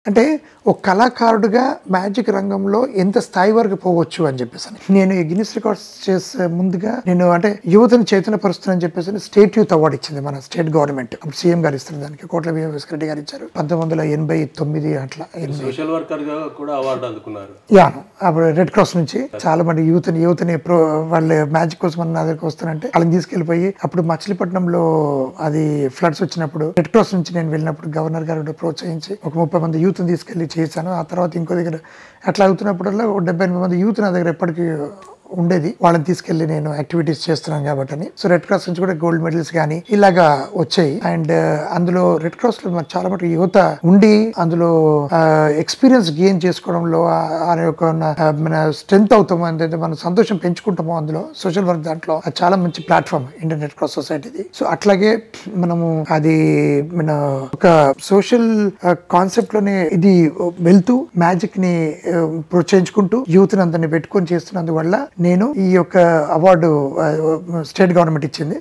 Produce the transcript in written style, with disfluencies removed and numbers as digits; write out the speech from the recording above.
అంటే ఒక కళాకారుడిగా మ్యాజిక్ రంగంలో ఎంత స్థాయి వరకు పోవచ్చు అని చెప్పేసి నేను ఈ గిన్నిస్ రికార్డ్స్ చేసే ముందుగా నేను అంటే యువతను చైతన్యపరుస్తానని చెప్పేసి స్టేట్ యూత్ అవార్డు ఇచ్చింది మన స్టేట్ గవర్నమెంట్. సీఎం గారు ఇస్తున్న దానికి కోట్ల రెడ్డి గారు ఇచ్చారు 1989 అట్లా. సోషల్ వర్కర్ గా కూడా అవార్డు అందుకున్నారు. యా, అప్పుడు రెడ్ క్రాస్ నుంచి చాలా మంది యూత్ని వాళ్ళ మ్యాజిక్ కోసం నా దగ్గరకు వస్తానంటే వాళ్ళని తీసుకెళ్లిపోయి అప్పుడు మచిలీపట్నంలో అది ఫ్లడ్స్ వచ్చినప్పుడు రెడ్ క్రాస్ నుంచి నేను వెళ్ళినప్పుడు గవర్నర్ గారు ప్రోత్సహించి ఒక 30 మంది యూత్ని తీసుకెళ్లి చేశాను. ఆ తర్వాత ఇంకో దగ్గర అట్లా అవుతున్నప్పుడల్లా 78 మంది యూత్ నా దగ్గర ఎప్పటికీ ఉండేది. వాళ్ళని తీసుకెళ్లి నేను యాక్టివిటీస్ చేస్తున్నాను కాబట్టి సో రెడ్ క్రాస్ నుంచి కూడా గోల్డ్ మెడల్స్ కానీ ఇలాగా వచ్చాయి. అండ్ అందులో రెడ్ క్రాస్ లో చాలా మటుకు యువత ఉండి అందులో ఎక్స్పీరియన్స్ గెయిన్ చేసుకోవడంలో మన స్ట్రెంత్ అవుతాము అంటే మనం సంతోషం పెంచుకుంటాము. అందులో సోషల్ వర్క్ దాంట్లో అది చాలా మంచి ప్లాట్ఫామ్ ఇండియన్ రెడ్ క్రాస్ సొసైటీది. సో అట్లాగే మనము అది మన ఒక సోషల్ కాన్సెప్ట్ లోనే ఇది వెళ్తూ మ్యాజిక్ ని ప్రోత్సహించుకుంటూ యూత్ అందరినీ పెట్టుకొని చేస్తున్నందువల్ల నేను ఈ యొక్క అవార్డు స్టేట్ గవర్నమెంట్ ఇచ్చింది.